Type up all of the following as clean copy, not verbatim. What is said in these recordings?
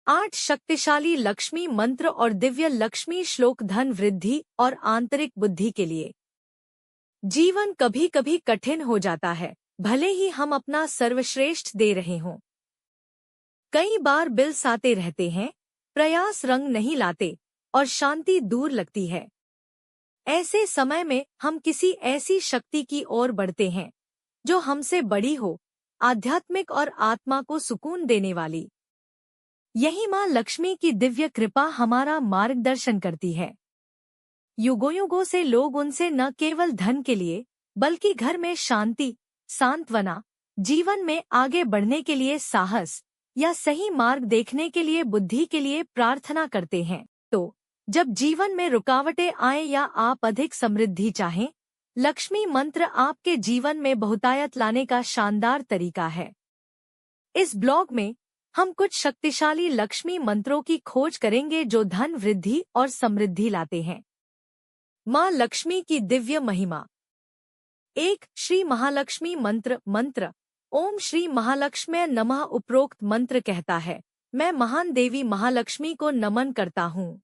8 शक्तिशाली लक्ष्मी मंत्र और दिव्य लक्ष्मी श्लोक धन वृद्धि और आंतरिक बुद्धि के लिए। जीवन कभी कभी कठिन हो जाता है, भले ही हम अपना सर्वश्रेष्ठ दे रहे हों। कई बार बिल्स आते रहते हैं, प्रयास रंग नहीं लाते और शांति दूर लगती है। ऐसे समय में हम किसी ऐसी शक्ति की ओर बढ़ते हैं जो हमसे बड़ी हो, आध्यात्मिक और आत्मा को सुकून देने वाली। यही माँ लक्ष्मी की दिव्य कृपा हमारा मार्गदर्शन करती है। युगों युगों से लोग उनसे न केवल धन के लिए बल्कि घर में शांति, सांत्वना, जीवन में आगे बढ़ने के लिए साहस या सही मार्ग देखने के लिए बुद्धि के लिए प्रार्थना करते हैं। तो जब जीवन में रुकावटें आए या आप अधिक समृद्धि चाहें, लक्ष्मी मंत्र आपके जीवन में बहुतायत लाने का शानदार तरीका है। इस ब्लॉग में हम कुछ शक्तिशाली लक्ष्मी मंत्रों की खोज करेंगे जो धन वृद्धि और समृद्धि लाते हैं। माँ लक्ष्मी की दिव्य महिमा। 1 श्री महालक्ष्मी मंत्र। ओम श्री महालक्ष्म्यै नमः। उपरोक्त मंत्र कहता है, मैं महान देवी महालक्ष्मी को नमन करता हूँ,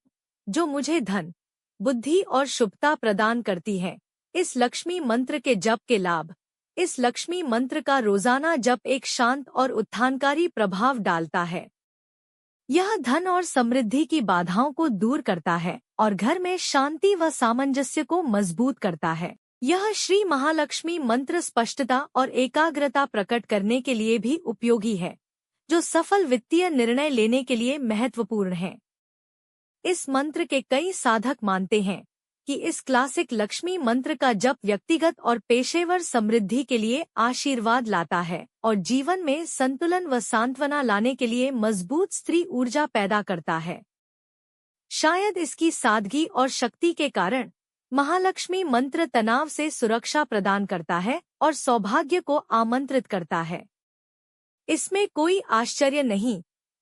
जो मुझे धन, बुद्धि और शुभता प्रदान करती है। इस लक्ष्मी मंत्र के जप के लाभ। इस लक्ष्मी मंत्र का रोजाना जप एक शांत और उत्थानकारी प्रभाव डालता है। यह धन और समृद्धि की बाधाओं को दूर करता है और घर में शांति व सामंजस्य को मजबूत करता है। यह श्री महालक्ष्मी मंत्र स्पष्टता और एकाग्रता प्रकट करने के लिए भी उपयोगी है, जो सफल वित्तीय निर्णय लेने के लिए महत्वपूर्ण है। इस मंत्र के कई साधक मानते हैं कि इस क्लासिक लक्ष्मी मंत्र का जप व्यक्तिगत और पेशेवर समृद्धि के लिए आशीर्वाद लाता है और जीवन में संतुलन व सांत्वना लाने के लिए मजबूत स्त्री ऊर्जा पैदा करता है। शायद इसकी सादगी और शक्ति के कारण महालक्ष्मी मंत्र तनाव से सुरक्षा प्रदान करता है और सौभाग्य को आमंत्रित करता है। इसमें कोई आश्चर्य नहीं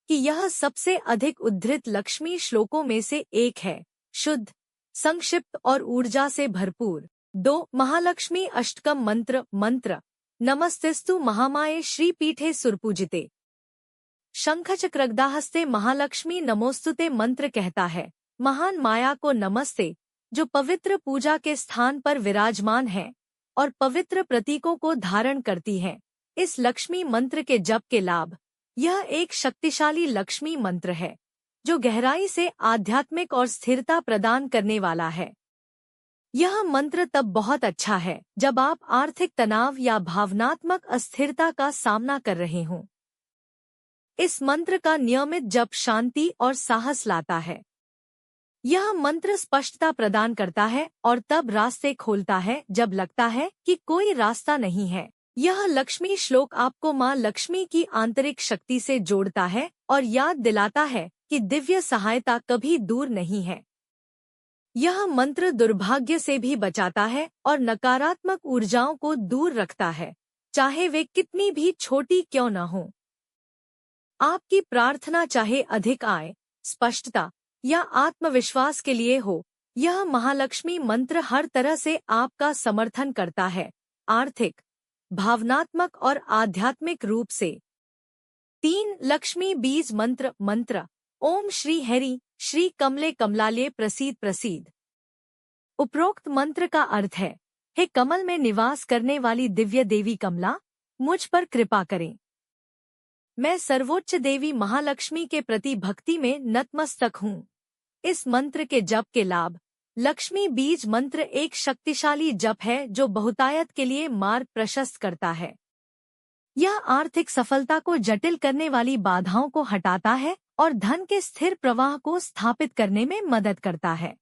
कि यह सबसे अधिक उद्धृत लक्ष्मी श्लोकों में से एक है। शुद्ध, संक्षिप्त और ऊर्जा से भरपूर। 2 महालक्ष्मी अष्टकम मंत्र। नमस्तेस्तु महामाये श्रीपीठे सुरपूजिते शंखचक्रगदाहस्ते महालक्ष्मी नमोस्तुते मंत्र कहता है, महान माया को नमस्ते, जो पवित्र पूजा के स्थान पर विराजमान है और पवित्र प्रतीकों को धारण करती है। इस लक्ष्मी मंत्र के जप के लाभ। यह एक शक्तिशाली लक्ष्मी मंत्र है जो गहराई से आध्यात्मिक और स्थिरता प्रदान करने वाला है। यह मंत्र तब बहुत अच्छा है जब आप आर्थिक तनाव या भावनात्मक अस्थिरता का सामना कर रहे हों। इस मंत्र का नियमित जप शांति और साहस लाता है। यह मंत्र स्पष्टता प्रदान करता है और तब रास्ते खोलता है जब लगता है कि कोई रास्ता नहीं है। यह लक्ष्मी श्लोक आपको माँ लक्ष्मी की आंतरिक शक्ति से जोड़ता है और याद दिलाता है कि दिव्य सहायता कभी दूर नहीं है। यह मंत्र दुर्भाग्य से भी बचाता है और नकारात्मक ऊर्जाओं को दूर रखता है, चाहे वे कितनी भी छोटी क्यों न हो। आपकी प्रार्थना चाहे अधिक आय, स्पष्टता या आत्मविश्वास के लिए हो, यह महालक्ष्मी मंत्र हर तरह से आपका समर्थन करता है, आर्थिक, भावनात्मक और आध्यात्मिक रूप से। 3 लक्ष्मी बीज मंत्र। ओम श्री हरि श्री कमले कमलालये प्रसीद। उपरोक्त मंत्र का अर्थ है, हे कमल में निवास करने वाली दिव्य देवी कमला, मुझ पर कृपा करें। मैं सर्वोच्च देवी महालक्ष्मी के प्रति भक्ति में नतमस्तक हूँ। इस मंत्र के जप के लाभ। लक्ष्मी बीज मंत्र एक शक्तिशाली जप है जो बहुतायत के लिए मार्ग प्रशस्त करता है। यह आर्थिक सफलता को जटिल करने वाली बाधाओं को हटाता है और धन के स्थिर प्रवाह को स्थापित करने में मदद करता है।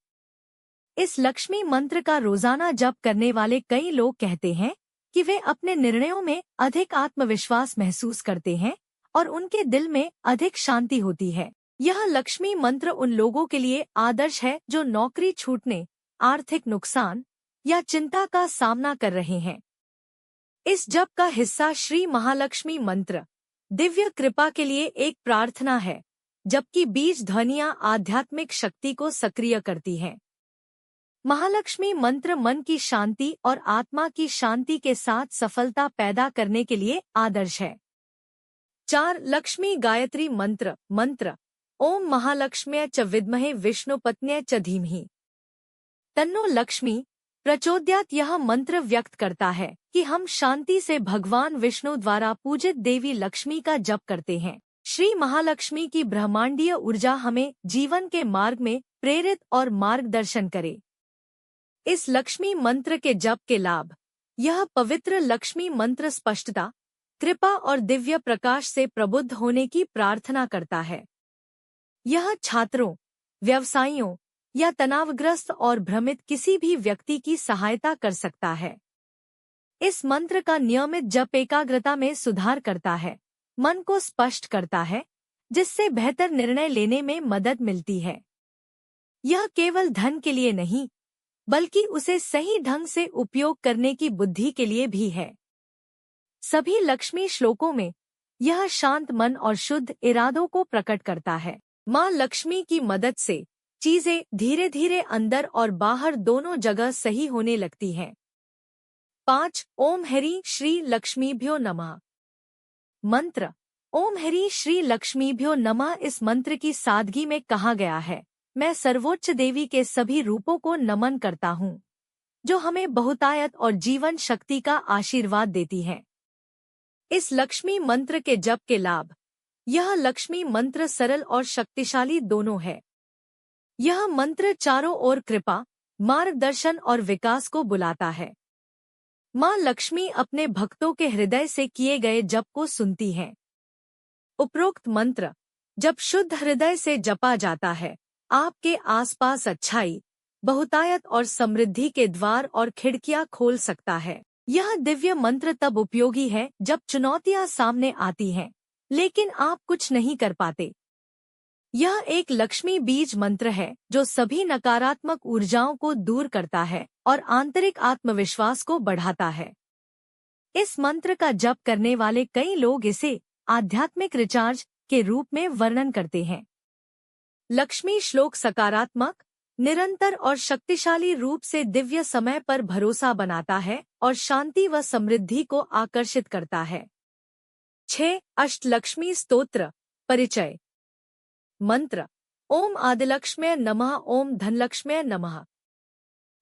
इस लक्ष्मी मंत्र का रोजाना जप करने वाले कई लोग कहते हैं कि वे अपने निर्णयों में अधिक आत्मविश्वास महसूस करते हैं और उनके दिल में अधिक शांति होती है। यह लक्ष्मी मंत्र उन लोगों के लिए आदर्श है जो नौकरी छूटने, आर्थिक नुकसान या चिंता का सामना कर रहे हैं। इस जप का हिस्सा श्री महालक्ष्मी मंत्र दिव्य कृपा के लिए एक प्रार्थना है, जबकि बीज ध्वनियां आध्यात्मिक शक्ति को सक्रिय करती हैं। महालक्ष्मी मंत्र मन की शांति और आत्मा की शांति के साथ सफलता पैदा करने के लिए आदर्श है। 4 लक्ष्मी गायत्री मंत्र। ओम महालक्ष्म्यै च विद्महे विष्णुपत्न्यै च धीमहि तन्नो लक्ष्मी प्रचोदयात्। यह मंत्र व्यक्त करता है कि हम शांति से भगवान विष्णु द्वारा पूजित देवी लक्ष्मी का जप करते हैं। श्री महालक्ष्मी की ब्रह्मांडीय ऊर्जा हमें जीवन के मार्ग में प्रेरित और मार्गदर्शन करे। इस लक्ष्मी मंत्र के जप के लाभ। यह पवित्र लक्ष्मी मंत्र स्पष्टता, कृपा और दिव्य प्रकाश से प्रबुद्ध होने की प्रार्थना करता है। यह छात्रों, व्यवसायियों या तनावग्रस्त और भ्रमित किसी भी व्यक्ति की सहायता कर सकता है। इस मंत्र का नियमित जप एकाग्रता में सुधार करता है, मन को स्पष्ट करता है, जिससे बेहतर निर्णय लेने में मदद मिलती है। यह केवल धन के लिए नहीं, बल्कि उसे सही ढंग से उपयोग करने की बुद्धि के लिए भी है। सभी लक्ष्मी श्लोकों में यह शांत मन और शुद्ध इरादों को प्रकट करता है। माँ लक्ष्मी की मदद से चीजें धीरे धीरे अंदर और बाहर दोनों जगह सही होने लगती हैं। 5. ओम हरि श्री लक्ष्मीभ्यो नमः। मंत्र। ओम हरि श्री लक्ष्मीभ्यो नमः इस मंत्र की सादगी में कहा गया है, मैं सर्वोच्च देवी के सभी रूपों को नमन करता हूँ, जो हमें बहुतायत और जीवन शक्ति का आशीर्वाद देती हैं। इस लक्ष्मी मंत्र के जप के लाभ। यह लक्ष्मी मंत्र सरल और शक्तिशाली दोनों है। यह मंत्र चारों ओर कृपा, मार्गदर्शन और विकास को बुलाता है। माँ लक्ष्मी अपने भक्तों के हृदय से किए गए जप को सुनती हैं। उपरोक्त मंत्र जब शुद्ध हृदय से जपा जाता है, आपके आसपास अच्छाई, बहुतायत और समृद्धि के द्वार और खिड़कियां खोल सकता है। यह दिव्य मंत्र तब उपयोगी है जब चुनौतियां सामने आती हैं, लेकिन आप कुछ नहीं कर पाते। यह एक लक्ष्मी बीज मंत्र है जो सभी नकारात्मक ऊर्जाओं को दूर करता है और आंतरिक आत्मविश्वास को बढ़ाता है। इस मंत्र का जप करने वाले कई लोग इसे आध्यात्मिक रिचार्ज के रूप में वर्णन करते हैं। लक्ष्मी श्लोक सकारात्मक, निरंतर और शक्तिशाली रूप से दिव्य समय पर भरोसा बनाता है और शांति व समृद्धि को आकर्षित करता है। 6. अष्टलक्ष्मी स्तोत्र परिचय। मंत्र। ओम आदिलक्ष्म्यै नमः, ओम धनलक्ष्म्यै नमः।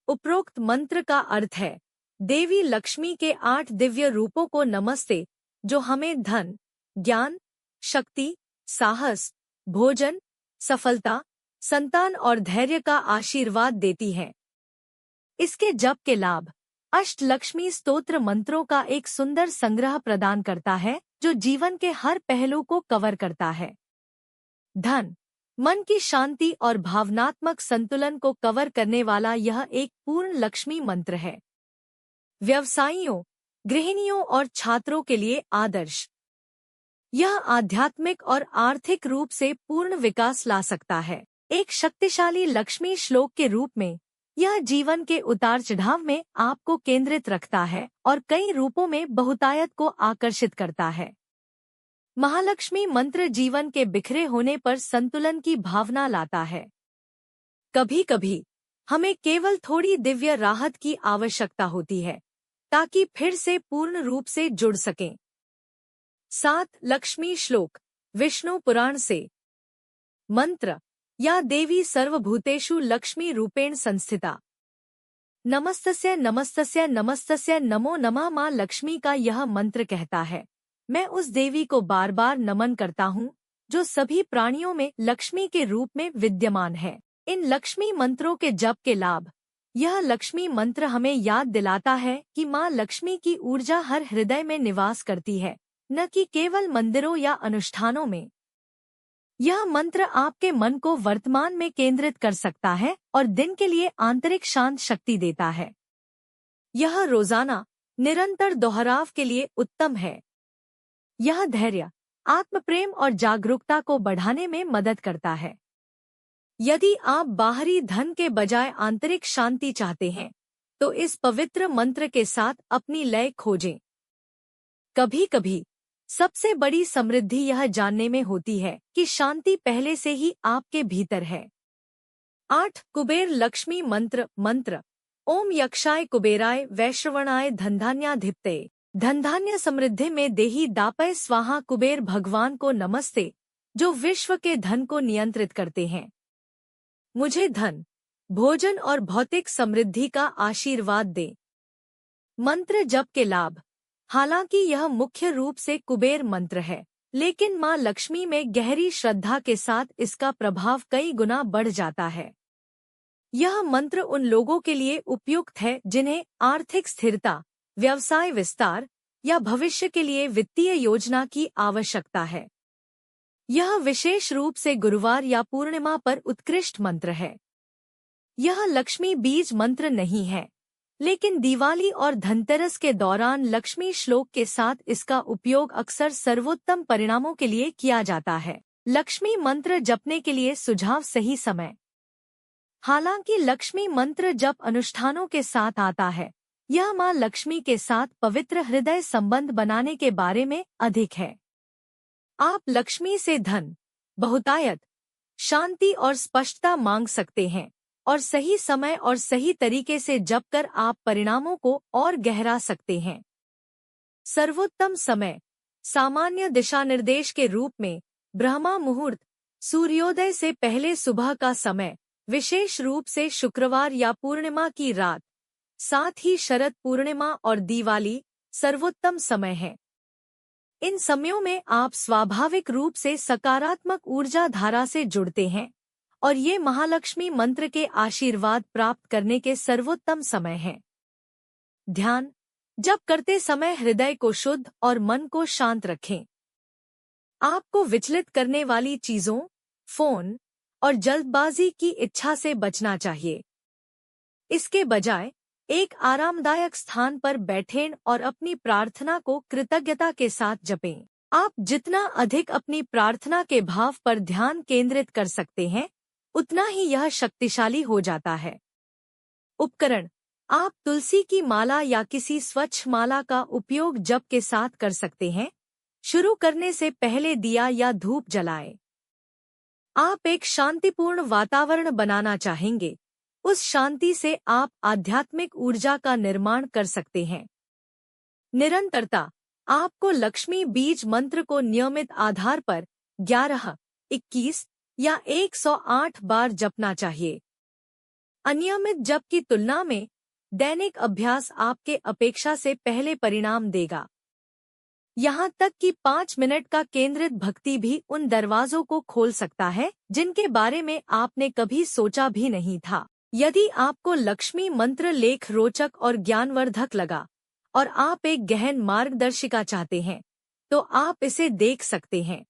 उपरोक्त मंत्र का अर्थ है, देवी लक्ष्मी के 8 दिव्य रूपों को नमस्ते, जो हमें धन, ज्ञान, शक्ति, साहस, भोजन, सफलता, संतान और धैर्य का आशीर्वाद देती हैं। इसके जप के लाभ। अष्टलक्ष्मी स्तोत्र मंत्रों का एक सुंदर संग्रह प्रदान करता है जो जीवन के हर पहलू को कवर करता है। धन, मन की शांति और भावनात्मक संतुलन को कवर करने वाला यह एक पूर्ण लक्ष्मी मंत्र है। व्यवसायियों, गृहिणियों और छात्रों के लिए आदर्श। यह आध्यात्मिक और आर्थिक रूप से पूर्ण विकास ला सकता है। एक शक्तिशाली लक्ष्मी श्लोक के रूप में यह जीवन के उतार चढ़ाव में आपको केंद्रित रखता है और कई रूपों में बहुतायत को आकर्षित करता है। महालक्ष्मी मंत्र जीवन के बिखरे होने पर संतुलन की भावना लाता है। कभी कभी हमें केवल थोड़ी दिव्य राहत की आवश्यकता होती है ताकि फिर से पूर्ण रूप से जुड़ सकें। 7. लक्ष्मी श्लोक विष्णु पुराण से। मंत्र। या देवी सर्वभूतेषु लक्ष्मी रूपेण संस्थिता। नमस्तस्य नमस्तस्य नमस्तस्य नमो नमः। माँ लक्ष्मी का यह मंत्र कहता है, मैं उस देवी को बार बार नमन करता हूँ जो सभी प्राणियों में लक्ष्मी के रूप में विद्यमान है। इन लक्ष्मी मंत्रों के जप के लाभ। यह लक्ष्मी मंत्र हमें याद दिलाता है कि माँ लक्ष्मी की ऊर्जा हर हृदय में निवास करती है, न कि केवल मंदिरों या अनुष्ठानों में। यह मंत्र आपके मन को वर्तमान में केंद्रित कर सकता है और दिन के लिए आंतरिक शांत शक्ति देता है। यह रोजाना निरंतर दोहराव के लिए उत्तम है। यह धैर्य, आत्मप्रेम और जागरूकता को बढ़ाने में मदद करता है। यदि आप बाहरी धन के बजाय आंतरिक शांति चाहते हैं, तो इस पवित्र मंत्र के साथ अपनी लय खोजें। कभी कभी सबसे बड़ी समृद्धि यह जानने में होती है कि शांति पहले से ही आपके भीतर है। 8. कुबेर लक्ष्मी मंत्र। मंत्र। ओम यक्षाय कुबेराय वैश्रवणाय धनधान्याधिपते। धनधान्य समृद्धि में देही दापय स्वाहा। कुबेर भगवान को नमस्ते, जो विश्व के धन को नियंत्रित करते हैं। मुझे धन, भोजन और भौतिक समृद्धि का आशीर्वाद दे। मंत्र जप के लाभ। हालांकि यह मुख्य रूप से कुबेर मंत्र है, लेकिन मां लक्ष्मी में गहरी श्रद्धा के साथ इसका प्रभाव कई गुना बढ़ जाता है। यह मंत्र उन लोगों के लिए उपयुक्त है जिन्हें आर्थिक स्थिरता, व्यवसाय विस्तार या भविष्य के लिए वित्तीय योजना की आवश्यकता है। यह विशेष रूप से गुरुवार या पूर्णिमा पर उत्कृष्ट मंत्र है। यह लक्ष्मी बीज मंत्र नहीं है, लेकिन दिवाली और धनतेरस के दौरान लक्ष्मी श्लोक के साथ इसका उपयोग अक्सर सर्वोत्तम परिणामों के लिए किया जाता है। लक्ष्मी मंत्र जपने के लिए सुझाव। सही समय। हालांकि लक्ष्मी मंत्र जप अनुष्ठानों के साथ आता है, यह मां लक्ष्मी के साथ पवित्र हृदय संबंध बनाने के बारे में अधिक है। आप लक्ष्मी से धन, बहुतायत, शांति और स्पष्टता मांग सकते हैं, और सही समय और सही तरीके से जप कर आप परिणामों को और गहरा सकते हैं। सर्वोत्तम समय। सामान्य दिशानिर्देश के रूप में ब्रह्मा मुहूर्त, सूर्योदय से पहले सुबह का समय, विशेष रूप से शुक्रवार या पूर्णिमा की रात, साथ ही शरद पूर्णिमा और दिवाली सर्वोत्तम समय है। इन समयों में आप स्वाभाविक रूप से सकारात्मक ऊर्जा धारा से जुड़ते हैं, और ये महालक्ष्मी मंत्र के आशीर्वाद प्राप्त करने के सर्वोत्तम समय हैं। ध्यान। जप करते समय हृदय को शुद्ध और मन को शांत रखें। आपको विचलित करने वाली चीजों, फोन और जल्दबाजी की इच्छा से बचना चाहिए। इसके बजाय एक आरामदायक स्थान पर बैठें और अपनी प्रार्थना को कृतज्ञता के साथ जपें। आप जितना अधिक अपनी प्रार्थना के भाव पर ध्यान केंद्रित कर सकते हैं, उतना ही यह शक्तिशाली हो जाता है। उपकरण। आप तुलसी की माला या किसी स्वच्छ माला का उपयोग जप के साथ कर सकते हैं। शुरू करने से पहले दिया या धूप जलाएं। आप एक शांतिपूर्ण वातावरण बनाना चाहेंगे। उस शांति से आप आध्यात्मिक ऊर्जा का निर्माण कर सकते हैं। निरंतरता। आपको लक्ष्मी बीज मंत्र को नियमित आधार पर 11, 21 या 108 बार जपना चाहिए। अनियमित जप की तुलना में दैनिक अभ्यास आपके अपेक्षा से पहले परिणाम देगा। यहाँ तक कि 5 मिनट का केंद्रित भक्ति भी उन दरवाजों को खोल सकता है जिनके बारे में आपने कभी सोचा भी नहीं था। यदि आपको लक्ष्मी मंत्र लेख रोचक और ज्ञानवर्धक लगा और आप एक गहन मार्गदर्शिका चाहते हैं, तो आप इसे देख सकते हैं।